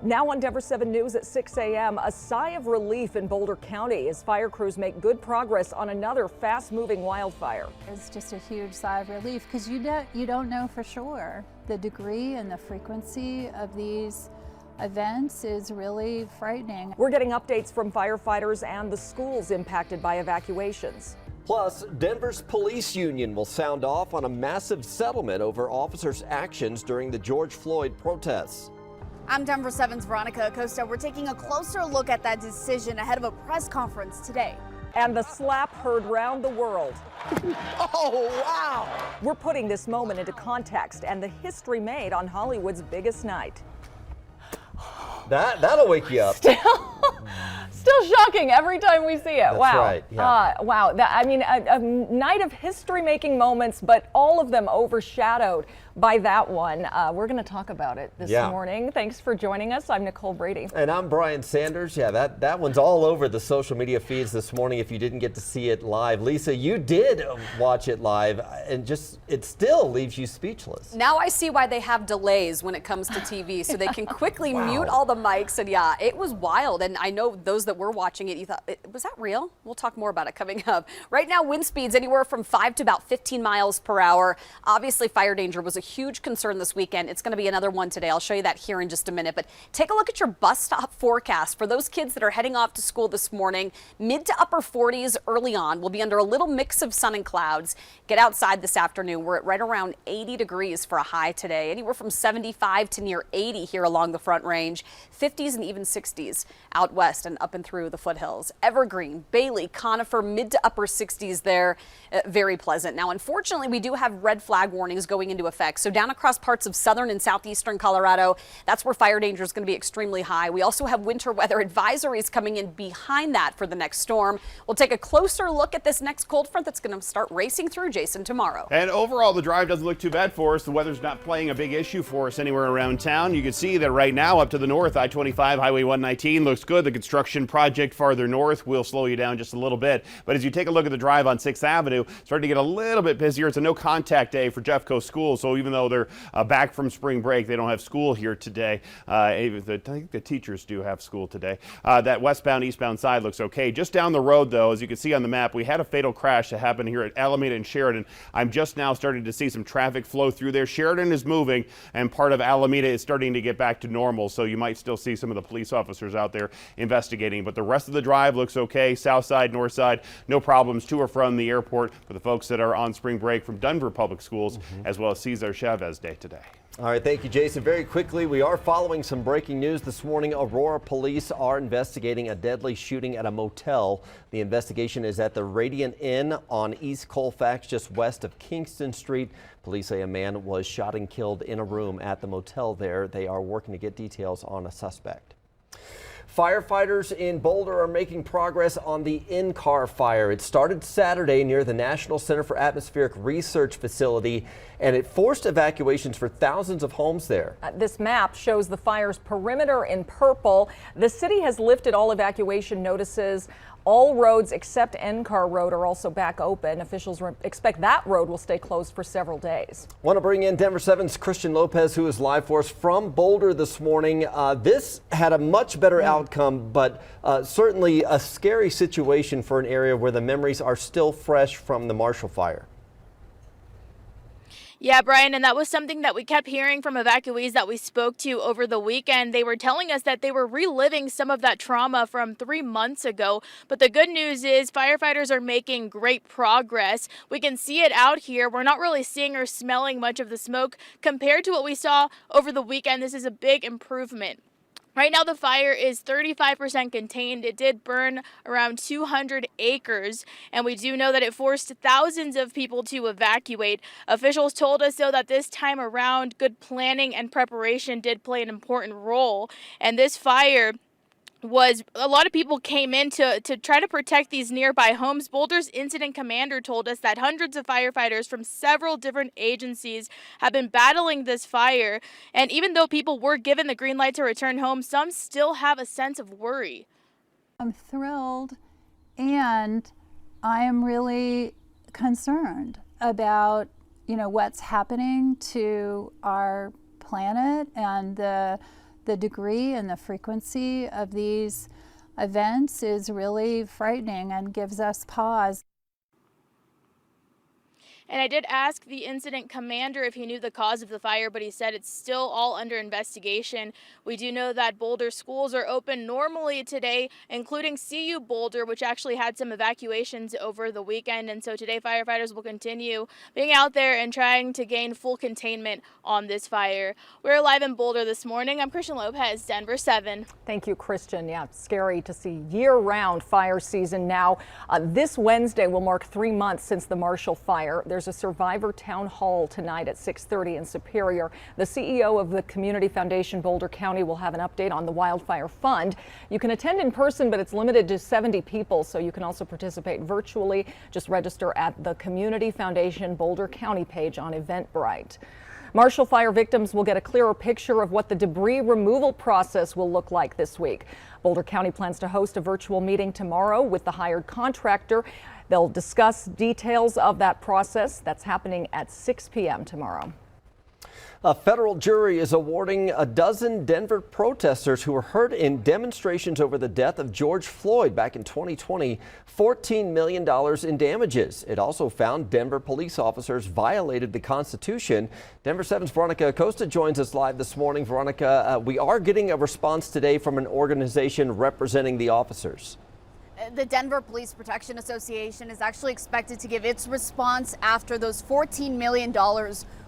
Now on Denver 7 News at 6 a.m., a sigh of relief in Boulder County as fire crews make good progress on another fast-moving wildfire. It's just a huge sigh of relief because you don't know for sure. The degree and the frequency of these events is really frightening. We're getting updates from firefighters and the schools impacted by evacuations. Plus, Denver's police union will sound off on a massive settlement over officers' actions during the George Floyd protests. I'm Denver 7's Veronica Acosta. We're taking a closer look at that decision ahead of a press conference today. And the slap heard round the world. Oh, wow! We're putting this moment into context and the history made on Hollywood's biggest night. That'll wake you up. Still shocking every time we see it. That's wow. Right, yeah. Wow. A night of history-making moments, but all of them overshadowed by that one. We're going to talk about it this morning. Thanks for joining us. I'm Nicole Brady. And I'm Brian Sanders. Yeah, that one's all over the social media feeds this morning if you didn't get to see it live. Lisa, you did watch it live, and it still leaves you speechless. Now I see why they have delays when it comes to TV, so they can quickly mute all the mics. And yeah, it was wild. And I know those that were watching it, you thought, was that real? We'll talk more about it coming up. Right now, wind speeds anywhere from 5 to about 15 miles per hour. Obviously, fire danger was a huge concern this weekend. It's going to be another one today. I'll show you that here in just a minute. But take a look at your bus stop forecast for those kids that are heading off to school this morning. Mid to upper 40s early on. We'll be under a little mix of sun and clouds. Get outside this afternoon. We're at right around 80 degrees for a high today. Anywhere from 75 to near 80 here along the Front Range. 50s and even 60s out west and up and through the foothills. Evergreen, Bailey, Conifer, mid to upper 60s there. Very pleasant. Now, unfortunately, we do have red flag warnings going into effect. So down across parts of southern and southeastern Colorado, that's where fire danger is going to be extremely high. We also have winter weather advisories coming in behind that for the next storm. We'll take a closer look at this next cold front that's going to start racing through, Jason, tomorrow. And overall, the drive doesn't look too bad for us. The weather's not playing a big issue for us anywhere around town. You can see that right now up to the north, I-25, Highway 119 looks good. The construction project farther north will slow you down just a little bit. But as you take a look at the drive on 6th Avenue, starting to get a little bit busier. It's a no contact day for Jeffco schools. So even though they're back from spring break, they don't have school here today. I think the teachers do have school today. That westbound, eastbound side looks okay. Just down the road, though, as you can see on the map, we had a fatal crash that happened here at Alameda and Sheridan. I'm just now starting to see some traffic flow through there. Sheridan is moving, and part of Alameda is starting to get back to normal, so you might still see some of the police officers out there investigating. But the rest of the drive looks okay. South side, north side, no problems to or from the airport for the folks that are on spring break from Denver Public Schools, as well as Cesar Chavez Day today. All right, thank you, Jason. Very quickly, we are following some breaking news this morning. Aurora police are investigating a deadly shooting at a motel. The investigation is at the Radiant Inn on East Colfax, just west of Kingston Street. Police say a man was shot and killed in a room at the motel there. They are working to get details on a suspect. Firefighters in Boulder are making progress on the in-car fire. It started Saturday near the National Center for Atmospheric Research facility, and it forced evacuations for thousands of homes there. This map shows the fire's perimeter in purple. The city has lifted all evacuation notices. All roads except NCAR Road are also back open. Officials expect that road will stay closed for several days. Want to bring in Denver 7's Christian Lopez, who is live for us from Boulder this morning. This had a much better outcome, but certainly a scary situation for an area where the memories are still fresh from the Marshall Fire. Yeah, Brian, and that was something that we kept hearing from evacuees that we spoke to over the weekend. They were telling us that they were reliving some of that trauma from 3 months ago. But the good news is firefighters are making great progress. We can see it out here. We're not really seeing or smelling much of the smoke compared to what we saw over the weekend. This is a big improvement. Right now, the fire is 35% contained. It did burn around 200 acres, and we do know that it forced thousands of people to evacuate. Officials told us, though, that this time around, good planning and preparation did play an important role, and this fire was a lot of people came in to try to protect these nearby homes. Boulder's incident commander told us that hundreds of firefighters from several different agencies have been battling this fire. And even though people were given the green light to return home, some still have a sense of worry. I'm thrilled, and I am really concerned about, what's happening to our planet and the The degree and the frequency of these events is really frightening and gives us pause. And I did ask the incident commander if he knew the cause of the fire, but he said it's still all under investigation. We do know that Boulder schools are open normally today, including CU Boulder, which actually had some evacuations over the weekend. And so today firefighters will continue being out there and trying to gain full containment on this fire. We're live in Boulder this morning. I'm Christian Lopez, Denver 7. Thank you, Christian. Yeah, it's scary to see year-round fire season now. This Wednesday will mark 3 months since the Marshall Fire. There's a survivor town hall tonight at 6:30 in Superior. The CEO of the Community Foundation Boulder County will have an update on the Wildfire Fund. You can attend in person, but it's limited to 70 people, so you can also participate virtually. Just register at the Community Foundation Boulder County page on Eventbrite. Marshall Fire victims will get a clearer picture of what the debris removal process will look like this week. Boulder County plans to host a virtual meeting tomorrow with the hired contractor. They'll discuss details of that process. That's happening at 6 p.m. tomorrow. A federal jury is awarding a dozen Denver protesters who were hurt in demonstrations over the death of George Floyd back in 2020 $14 million in damages. It also found Denver police officers violated the Constitution. Denver 7's Veronica Acosta joins us live this morning. Veronica, we are getting a response today from an organization representing the officers. The Denver Police Protection Association is actually expected to give its response after those $14 million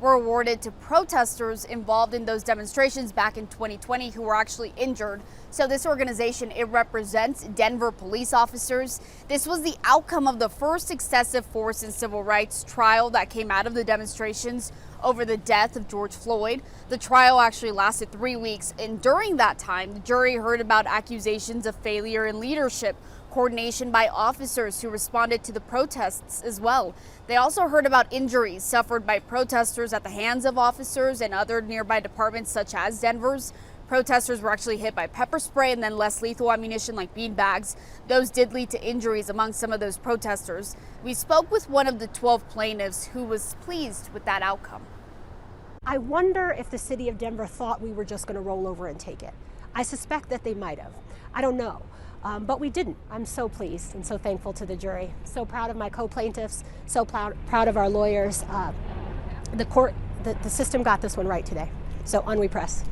were awarded to protesters involved in those demonstrations back in 2020 who were actually injured. So this organization, it represents Denver police officers. This was the outcome of the first excessive force and civil rights trial that came out of the demonstrations over the death of George Floyd. The trial actually lasted 3 weeks, and during that time, the jury heard about accusations of failure in leadership, coordination by officers who responded to the protests as well. They also heard about injuries suffered by protesters at the hands of officers and other nearby departments such as Denver's. Protesters were actually hit by pepper spray and then less lethal ammunition like beanbags. Those did lead to injuries among some of those protesters. We spoke with one of the 12 plaintiffs who was pleased with that outcome. I wonder if the city of Denver thought we were just going to roll over and take it. I suspect that they might have. I don't know. But we didn't. I'm so pleased and so thankful to the jury. So proud of my co-plaintiffs, so proud of our lawyers. The court, the system got this one right today. So on we press.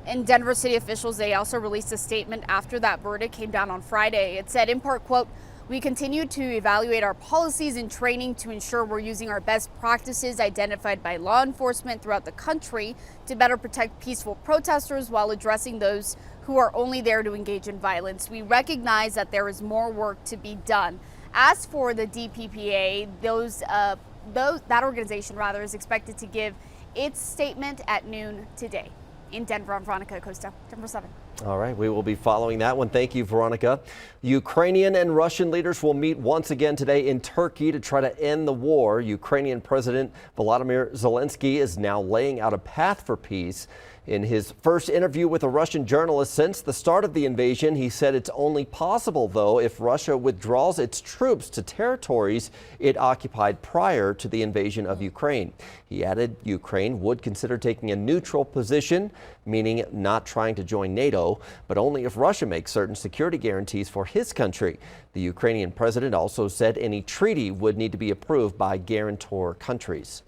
And Denver city officials, they also released a statement after that verdict came down on Friday. It said, in part, quote, "We continue to evaluate our policies and training to ensure we're using our best practices identified by law enforcement throughout the country to better protect peaceful protesters while addressing those who are only there to engage in violence. We recognize that there is more work to be done." As for the DPPA, that organization is expected to give its statement at noon today. In Denver, I'm Veronica Acosta, Denver 7. All right, we will be following that one. Thank you, Veronica. Ukrainian and Russian leaders will meet once again today in Turkey to try to end the war. Ukrainian President Volodymyr Zelensky is now laying out a path for peace. In his first interview with a Russian journalist since the start of the invasion, he said it's only possible, though, if Russia withdraws its troops to territories it occupied prior to the invasion of Ukraine. He added Ukraine would consider taking a neutral position, meaning not trying to join NATO, but only if Russia makes certain security guarantees for his country. The Ukrainian president also said any treaty would need to be approved by guarantor countries.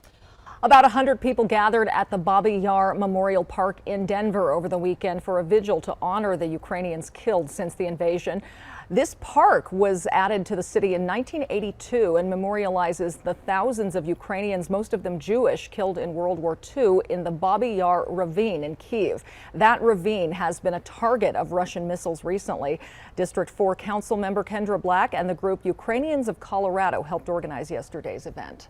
About 100 people gathered at the Babi Yar Memorial Park in Denver over the weekend for a vigil to honor the Ukrainians killed since the invasion. This park was added to the city in 1982 and memorializes the thousands of Ukrainians, most of them Jewish, killed in World War II in the Babi Yar ravine in Kyiv. That ravine has been a target of Russian missiles recently. District 4 Council member Kendra Black and the group Ukrainians of Colorado helped organize yesterday's event.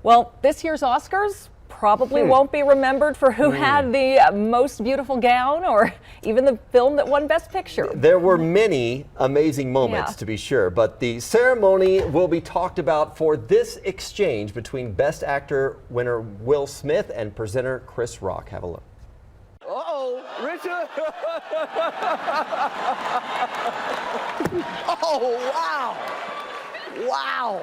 Well, this year's Oscars probably won't be remembered for who had the most beautiful gown or even the film that won Best Picture. There were many amazing moments, to be sure, but the ceremony will be talked about for this exchange between Best Actor winner Will Smith and presenter Chris Rock. Have a look. Uh-oh, Richard! Oh, wow! Wow!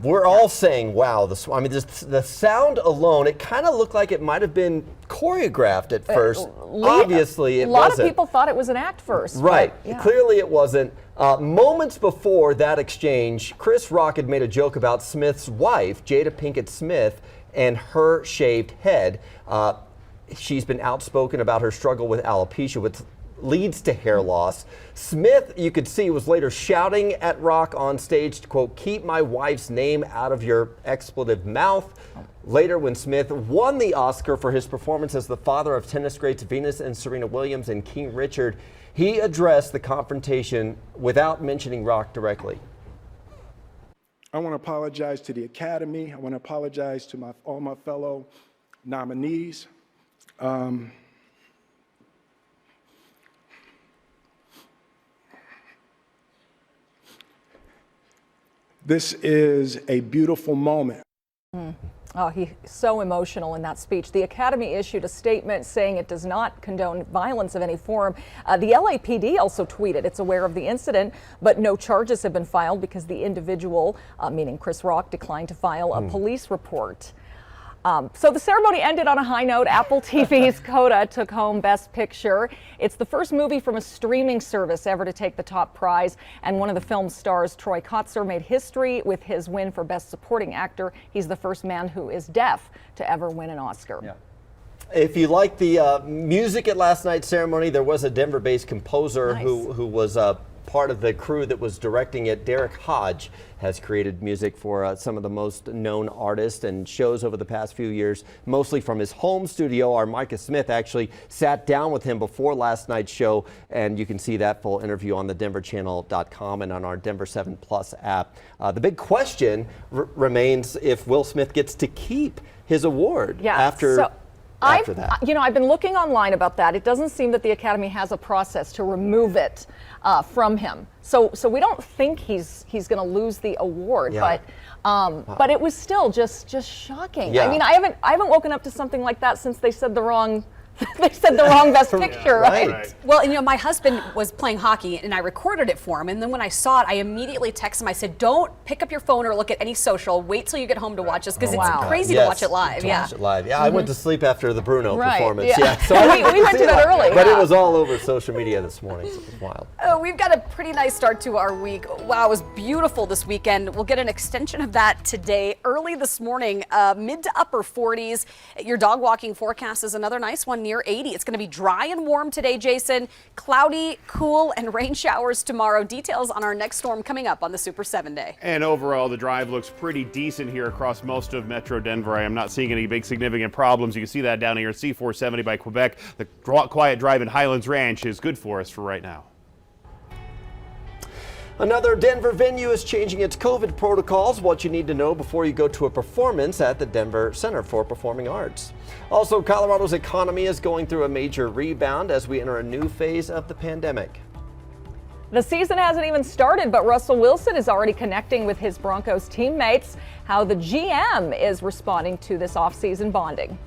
We're all saying, wow, I mean, just the sound alone, it kind of looked like it might have been choreographed at first. Obviously, it wasn't. A lot of people thought it was an act first. Right. But, yeah. Clearly, it wasn't. Moments before that exchange, Chris Rock had made a joke about Smith's wife, Jada Pinkett Smith, and her shaved head. She's been outspoken about her struggle with alopecia, which leads to hair loss. Smith, you could see, was later shouting at Rock on stage to, quote, keep my wife's name out of your expletive mouth. Later, when Smith won the Oscar for his performance as the father of tennis greats Venus and Serena Williams and King Richard, he addressed the confrontation without mentioning Rock directly. I want to apologize to the Academy. I want to apologize to all my fellow nominees. This is a beautiful moment. Oh, he's so emotional in that speech. The Academy issued a statement saying it does not condone violence of any form. The LAPD also tweeted it's aware of the incident, but no charges have been filed because the individual, meaning Chris Rock, declined to file a police report. So the ceremony ended on a high note. Apple TV's Coda took home Best Picture. It's the first movie from a streaming service ever to take the top prize. And one of the film's stars, Troy Kotsur, made history with his win for Best Supporting Actor. He's the first man who is deaf to ever win an Oscar. Yeah. If you like the music at last night's ceremony, there was a Denver-based composer who was part of the crew that was directing it. Derek Hodge has created music for some of the most known artists and shows over the past few years, mostly from his home studio. Our Micah Smith actually sat down with him before last night's show, and you can see that full interview on the denverchannel.com and on our Denver 7 Plus app. The big question remains if Will Smith gets to keep his award after that. I've been looking online about that. It doesn't seem that the Academy has a process to remove it from him. So we don't think he's going to lose the award, but it was still just shocking. Yeah. I mean, I haven't woken up to something like that since they said the wrong Best Picture, right? Well, my husband was playing hockey and I recorded it for him. And then when I saw it, I immediately texted him. I said, don't pick up your phone or look at any social. Wait till you get home to watch this because it's crazy to watch it live. Watch it live. Yeah, I went to sleep after the Bruno performance. Yeah. So we went to bed early. But it was all over social media this morning, so it was wild. Oh, we've got a pretty nice start to our week. Wow, it was beautiful this weekend. We'll get an extension of that today. Early this morning, mid to upper 40s. Your dog walking forecast is another nice one, near 80. It's going to be dry and warm today, Jason. Cloudy, cool, and rain showers tomorrow. Details on our next storm coming up on the Super 7 Day. And overall, the drive looks pretty decent here across most of Metro Denver. I am not seeing any big significant problems. You can see that down here at C470 by Quebec. The quiet drive in Highlands Ranch is good for us for right now. Another Denver venue is changing its COVID protocols, what you need to know before you go to a performance at the Denver Center for Performing Arts. Also, Colorado's economy is going through a major rebound as we enter a new phase of the pandemic. The season hasn't even started, but Russell Wilson is already connecting with his Broncos teammates. How the GM is responding to this offseason bonding.